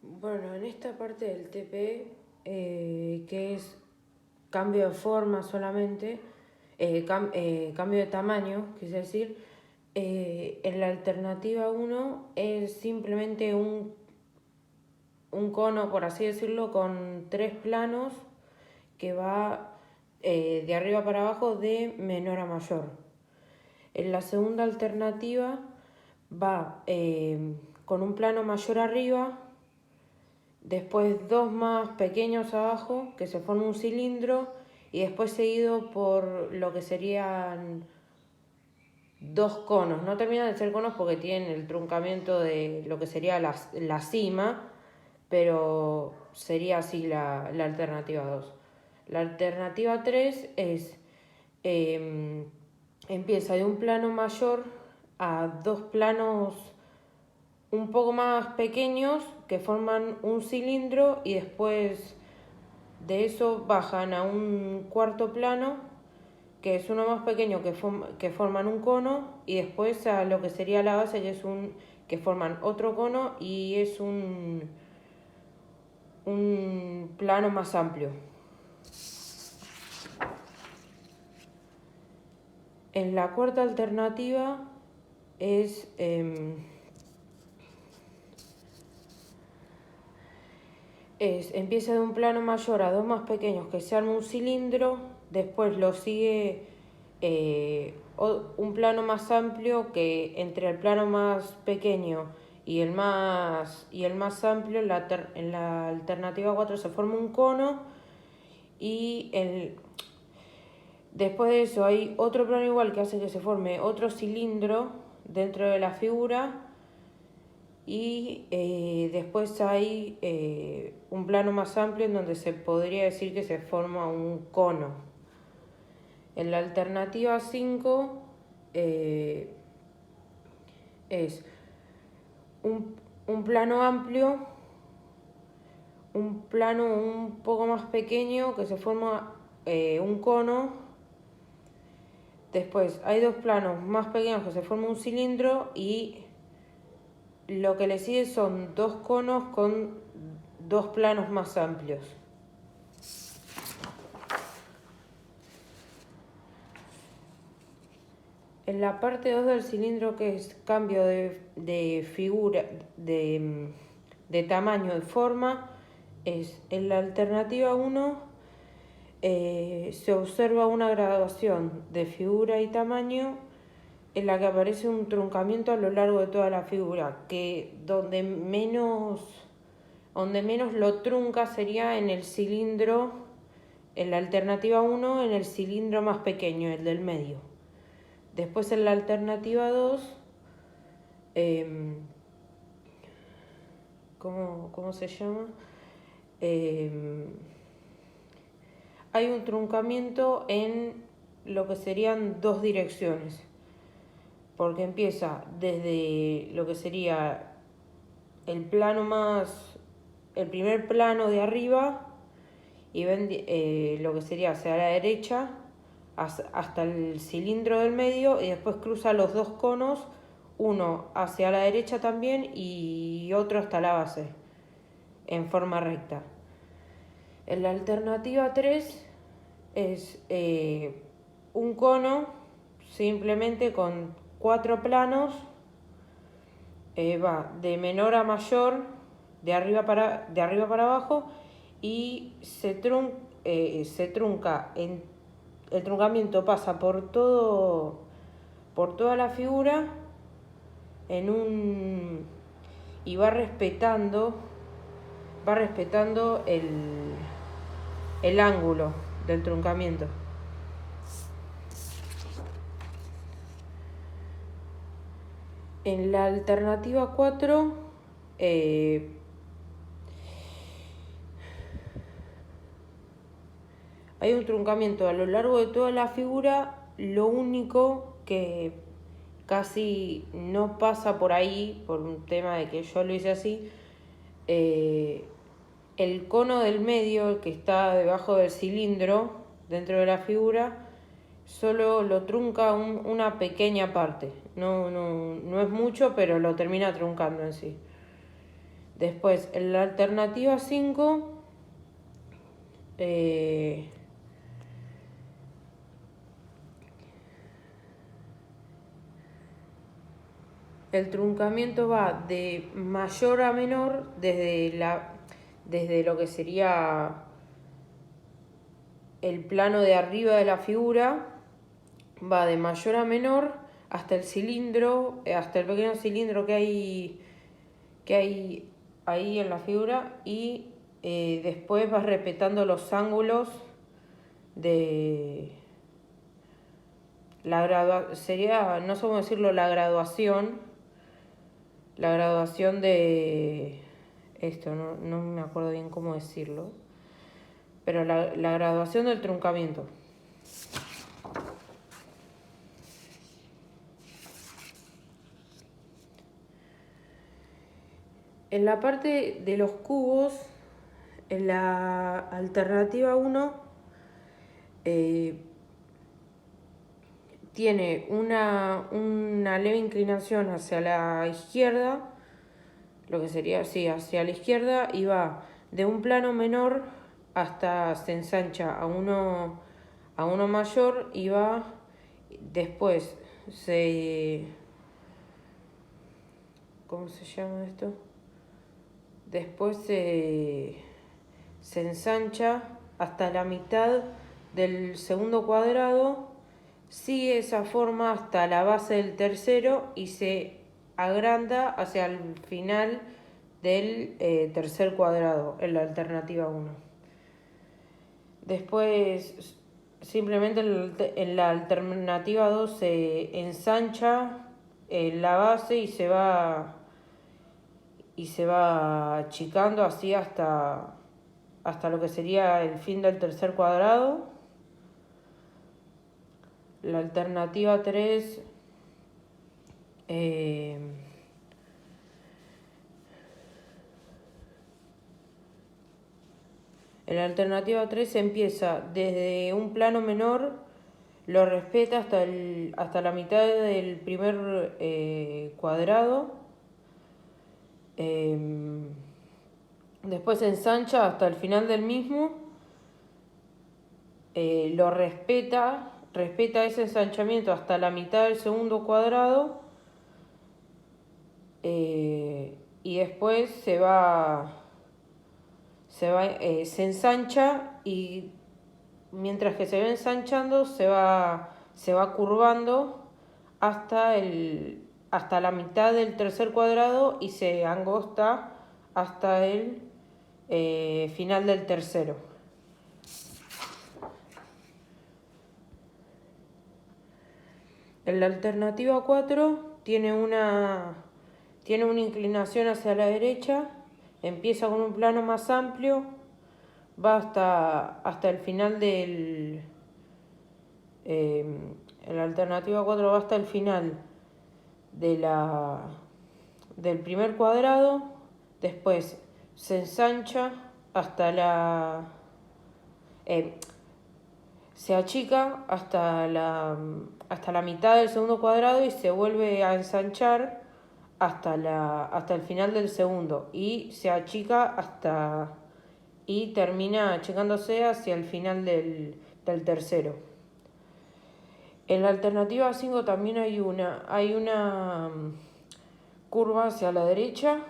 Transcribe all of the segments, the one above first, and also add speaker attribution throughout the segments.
Speaker 1: Bueno, en esta parte del TP, que es cambio de forma solamente, cambio de tamaño, quise decir, en la alternativa 1 es simplemente un cono, por así decirlo, con 3 planos que va de arriba para abajo de menor a mayor. En la segunda alternativa va con un plano mayor arriba, después dos más pequeños abajo, que se forma un cilindro, y después seguido por lo que serían dos conos. No terminan de ser conos porque tienen el truncamiento de lo que sería la cima, pero sería así la alternativa 2. La alternativa 3 es, empieza de un plano mayor a dos planos un poco más pequeños que forman un cilindro, y después de eso bajan a un cuarto plano que es uno más pequeño que forman un cono, y después a lo que sería la base, que forman otro cono y es un plano más amplio. En la cuarta alternativa es empieza de un plano mayor a dos más pequeños que se arma un cilindro, después lo sigue un plano más amplio, que entre el plano más pequeño y el más amplio, en la alternativa 4 se forma un cono, y después de eso hay otro plano igual que hace que se forme otro cilindro dentro de la figura, y después hay un plano más amplio en donde se podría decir que se forma un cono. En la alternativa 5 es un plano amplio, un plano un poco más pequeño que se forma un cono. Después hay dos planos más pequeños que se forma un cilindro, y lo que le sigue son dos conos con dos planos más amplios. En la parte 2 del cilindro, que es cambio de figura, de tamaño, de forma, es en la alternativa 1 se observa una graduación de figura y tamaño en la que aparece un truncamiento a lo largo de toda la figura, que donde menos lo trunca sería en el cilindro, en la alternativa 1, en el cilindro más pequeño, el del medio. Después en la alternativa 2, ¿cómo se llama? Hay un truncamiento en lo que serían dos direcciones, porque empieza desde lo que sería el primer plano de arriba, y ven lo que sería hacia la derecha hasta el cilindro del medio, y después cruza los dos conos, uno hacia la derecha también y otro hasta la base, en forma recta. En la alternativa 3 es un cono simplemente con cuatro planos, va de menor a mayor, de arriba para abajo, y se trunca, el truncamiento pasa por toda la figura y va respetando el ángulo del truncamiento. En la alternativa 4 hay un truncamiento a lo largo de toda la figura. Lo único que casi no pasa por ahí, por un tema de que yo lo hice así, el cono del medio, el que está debajo del cilindro dentro de la figura, solo lo trunca una pequeña parte. No es mucho, pero lo termina truncando en sí. Después, en la alternativa 5, el truncamiento va de mayor a menor desde lo que sería el plano de arriba de la figura, va de mayor a menor hasta el cilindro, hasta el pequeño cilindro que hay ahí en la figura, y después va respetando los ángulos de la graduación, sería, no sé cómo decirlo, la graduación de esto, no me acuerdo bien cómo decirlo, pero la graduación del truncamiento. En la parte de los cubos, en la alternativa 1, tiene una leve inclinación hacia la izquierda, lo que sería, sí, hacia la izquierda, y va de un plano menor hasta se ensancha a uno mayor, y va después ¿cómo se llama esto? Después se ensancha hasta la mitad del segundo cuadrado, sigue esa forma hasta la base del tercero y se agranda hacia el final del tercer cuadrado en la alternativa 1. Después, simplemente en la alternativa 2 se ensancha la base y se va achicando así hasta lo que sería el fin del tercer cuadrado. La alternativa 3 en la alternativa 3 empieza desde un plano menor, lo respeta hasta la mitad del primer cuadrado. Después se ensancha hasta el final del mismo, lo respeta ese ensanchamiento hasta la mitad del segundo cuadrado, y después se ensancha, y mientras que se va ensanchando se va curvando hasta la mitad del tercer cuadrado y se angosta hasta el final del tercero. En la alternativa 4 tiene una inclinación hacia la derecha, empieza con un plano más amplio, va hasta el final en la alternativa 4 va hasta el final del primer cuadrado, después se ensancha hasta se achica hasta la mitad del segundo cuadrado y se vuelve a ensanchar hasta el final del segundo, y se achica y termina achicándose hacia el final del tercero. En la alternativa 5 también hay una curva hacia la derecha,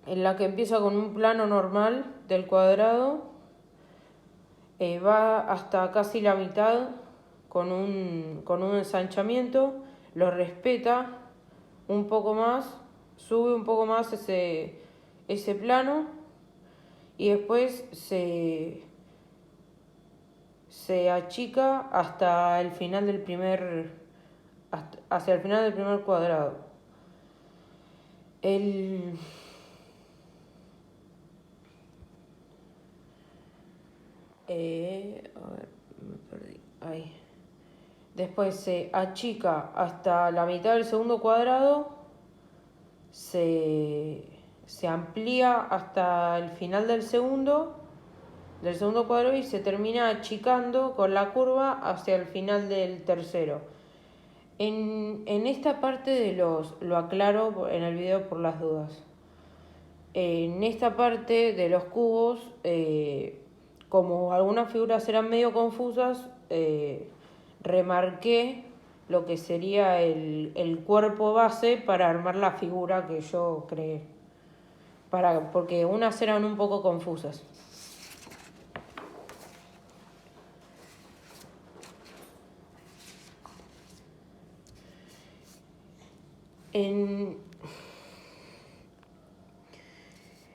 Speaker 1: en la que empieza con un plano normal del cuadrado, va hasta casi la mitad con un ensanchamiento, lo respeta un poco más, sube un poco más ese plano, y después se achica hasta el final hacia el final del primer cuadrado. A ver, me perdí. Ahí. Después se achica hasta la mitad del segundo cuadrado, se amplía hasta el final del segundo cuadrado y se termina achicando con la curva hacia el final del tercero. En esta parte lo aclaro en el video por las dudas. En esta parte de los cubos, como algunas figuras eran medio confusas, remarqué lo que sería el cuerpo base para armar la figura que yo creé. Porque unas eran un poco confusas. En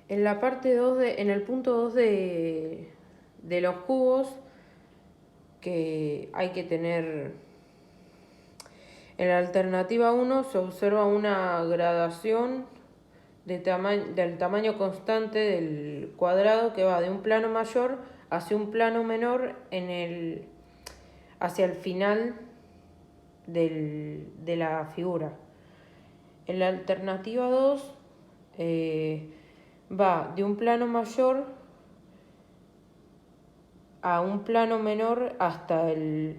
Speaker 1: la parte 2, en el punto 2 de los cubos, que hay que tener, en la alternativa 1 se observa una gradación del tamaño constante del cuadrado que va de un plano mayor hacia un plano menor hacia el final de la figura. En la alternativa 2 va de un plano mayor a un plano menor hasta el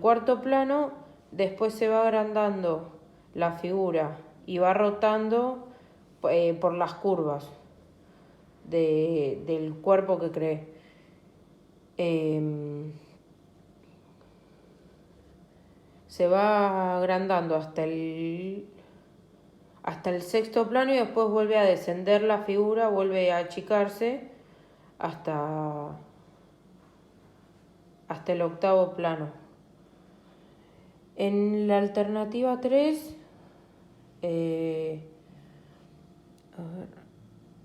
Speaker 1: cuarto plano, después se va agrandando la figura y va rotando por las curvas del cuerpo que creé. Se va agrandando hasta el sexto plano y después vuelve a descender la figura, vuelve a achicarse hasta el octavo plano. En la alternativa 3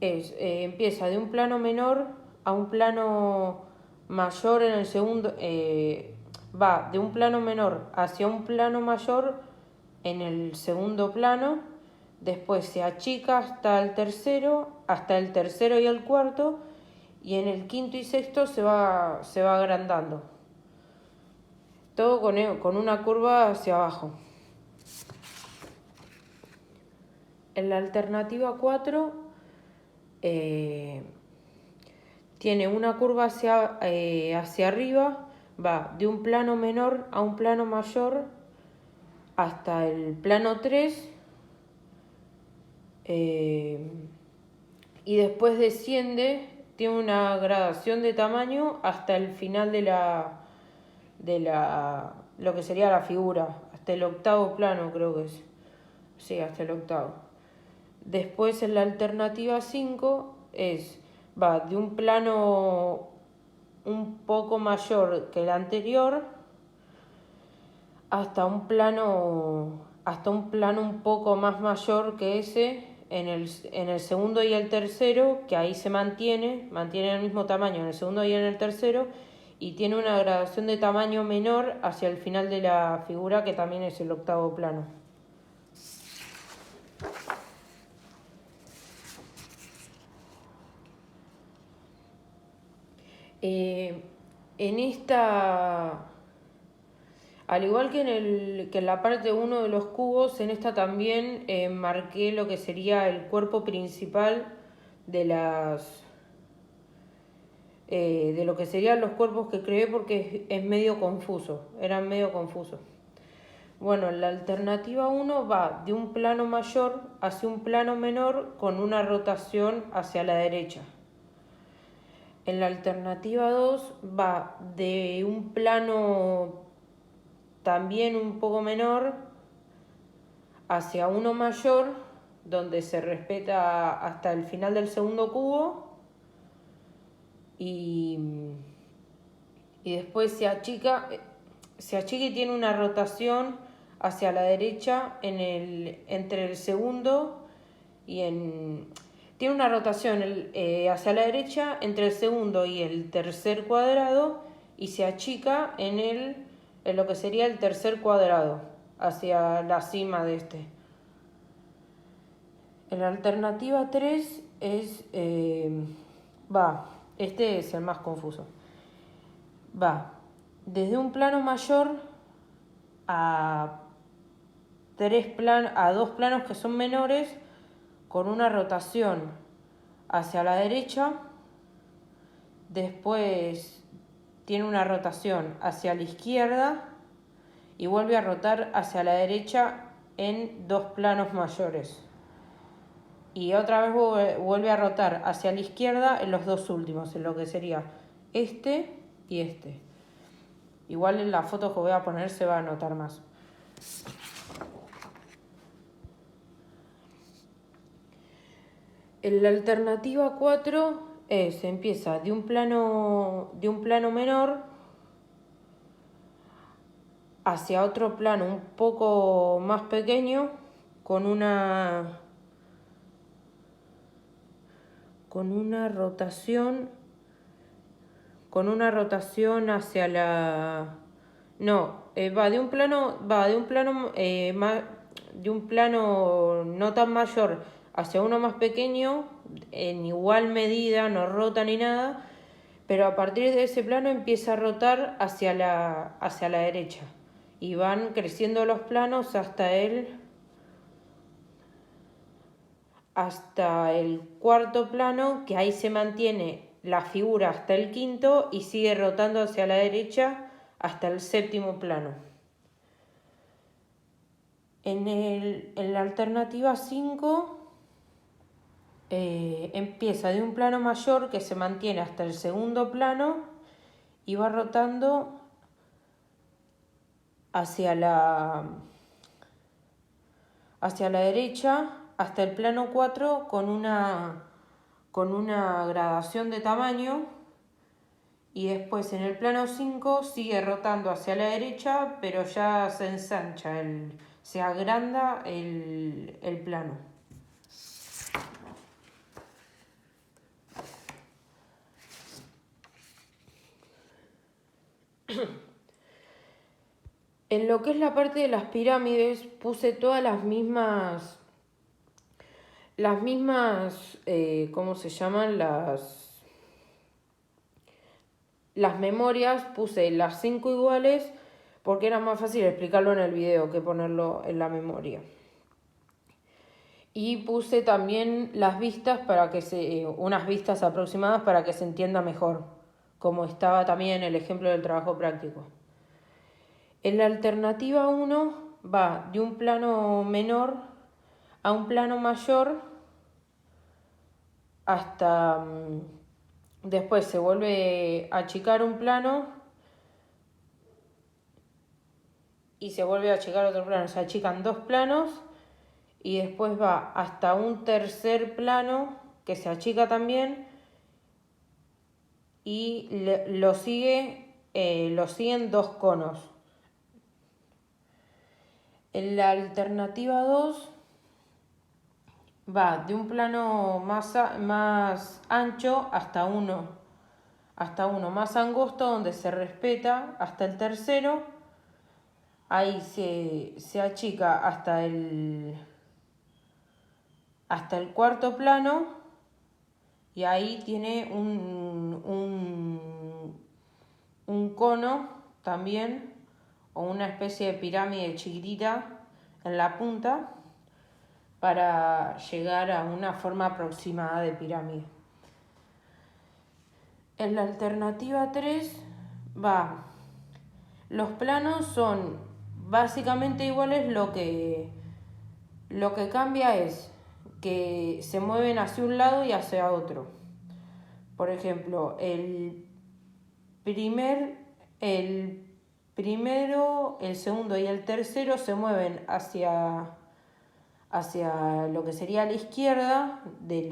Speaker 1: empieza de un plano menor a un plano mayor en el segundo, va de un plano menor hacia un plano mayor en el segundo plano, después se achica hasta el tercero y el cuarto, y en el quinto y sexto se va agrandando. Todo con una curva hacia abajo. En la alternativa 4 tiene una curva hacia arriba, va de un plano menor a un plano mayor hasta el plano 3, y después desciende, tiene una gradación de tamaño hasta el final de lo que sería la figura, hasta el octavo plano creo que es. Sí, hasta el octavo. Después en la alternativa 5 va de un plano un poco mayor que el anterior hasta un plano un poco más mayor que ese en el segundo y el tercero, que ahí se mantiene el mismo tamaño en el segundo y en el tercero, y tiene una gradación de tamaño menor hacia el final de la figura, que también es el octavo plano. En esta, al igual que en la parte 1 de los cubos, en esta también marqué lo que sería el cuerpo principal de lo que serían los cuerpos que creé, porque es medio confuso, eran medio confusos. Bueno, la alternativa 1 va de un plano mayor hacia un plano menor con una rotación hacia la derecha. En la alternativa 2 va de un plano también un poco menor hacia uno mayor, donde se respeta hasta el final del segundo cubo, y después se achica y tiene una rotación hacia la derecha entre el segundo tiene una rotación hacia la derecha entre el segundo y el tercer cuadrado, y se achica en lo que sería el tercer cuadrado, hacia la cima de este. En la alternativa 3 este es el más confuso. Va desde un plano mayor a dos planos que son menores, con una rotación hacia la derecha, después tiene una rotación hacia la izquierda y vuelve a rotar hacia la derecha en dos planos mayores. y otra vez vuelve a rotar hacia la izquierda en los dos últimos, en lo que sería este y este. Igual en la foto que voy a poner se va a notar más. En la alternativa 4 se empieza de un plano menor hacia otro plano un poco más pequeño con una rotación hacia la va de un plano no tan mayor hacia uno más pequeño en igual medida, no rota ni nada, pero a partir de ese plano empieza a rotar hacia la derecha y van creciendo los planos hasta el cuarto plano, que ahí se mantiene la figura hasta el quinto y sigue rotando hacia la derecha hasta el séptimo plano. En la alternativa 5 empieza de un plano mayor que se mantiene hasta el segundo plano y va rotando hacia la derecha hasta el plano 4 con una gradación de tamaño, y después en el plano 5 sigue rotando hacia la derecha, pero ya se ensancha, se agranda el plano. En lo que es la parte de las pirámides puse todas las mismas, ¿cómo se llaman? Las memorias, puse las 5 iguales porque era más fácil explicarlo en el video que ponerlo en la memoria. Y puse también las vistas unas vistas aproximadas para que se entienda mejor, como estaba también en el ejemplo del trabajo práctico. En la alternativa 1 va de un plano menor a un plano mayor hasta después se vuelve a achicar un plano y se vuelve a achicar otro plano, se achican dos planos y después va hasta un tercer plano que se achica también y lo siguen dos conos. En la alternativa 2 va de un plano más ancho hasta uno más angosto donde se respeta hasta el tercero. Ahí se achica hasta el cuarto plano y ahí tiene un cono también, o una especie de pirámide chiquitita en la punta para llegar a una forma aproximada de pirámide. En la alternativa 3 los planos son básicamente iguales, lo que cambia es que se mueven hacia un lado y hacia otro. Por ejemplo, el primero, el segundo y el tercero se mueven hacia lo que sería la izquierda de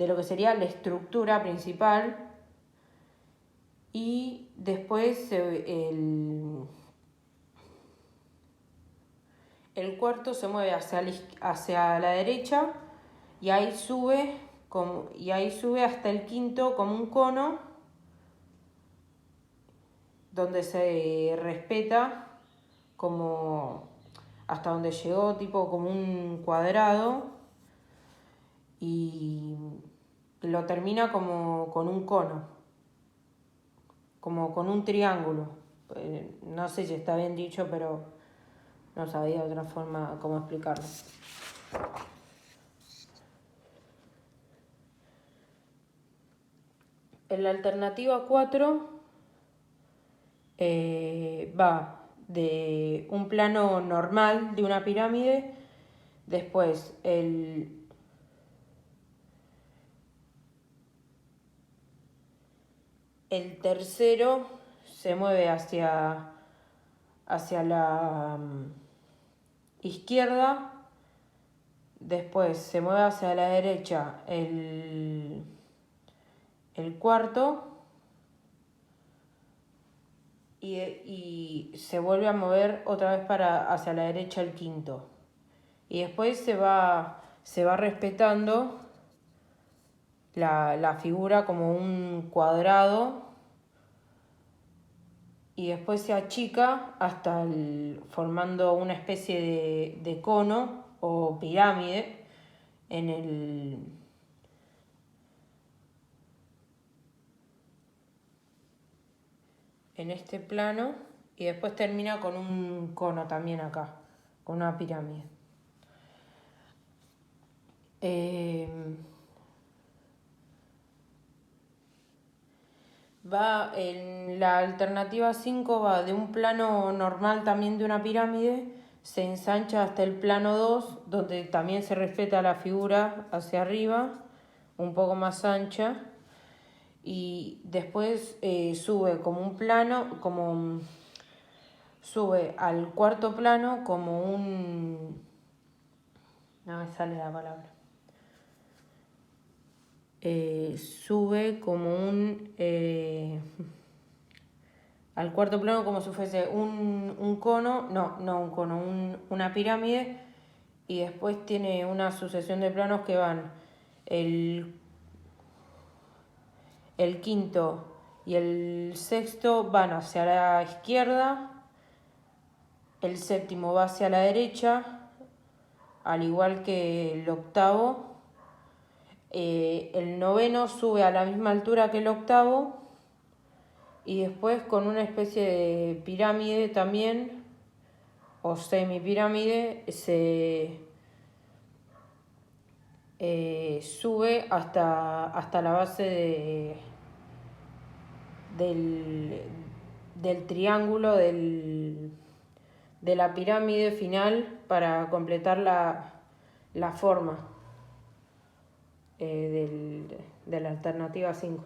Speaker 1: lo que sería la estructura principal, y después el cuarto se mueve hacia la derecha y ahí sube hasta el quinto como un cono donde se respeta como hasta donde llegó, tipo como un cuadrado, y lo termina como con un cono, como con un triángulo. No sé si está bien dicho, pero no sabía otra forma cómo explicarlo. En la alternativa 4 va de un plano normal de una pirámide Después el tercero se mueve hacia la izquierda. Después se mueve hacia la derecha el cuarto. Y se vuelve a mover otra vez hacia la derecha el quinto. Y después se va respetando la figura como un cuadrado, y después se achica hasta formando una especie de cono o pirámide en este plano, y después termina con un cono también acá, con una pirámide. Va en la alternativa 5, va de un plano normal también de una pirámide, se ensancha hasta el plano 2, donde también se respeta la figura hacia arriba, un poco más ancha, y después sube como un plano, sube al cuarto plano como no me sale la palabra. Sube como al cuarto plano como si fuese un cono, no un cono, una pirámide, y después tiene una sucesión de planos que van el quinto y el sexto van hacia la izquierda, el séptimo va hacia la derecha, al igual que el octavo. El noveno sube a la misma altura que el octavo, y después con una especie de pirámide también, o semipirámide, se sube hasta la base del triángulo de la pirámide final, para completar la forma de la alternativa 5.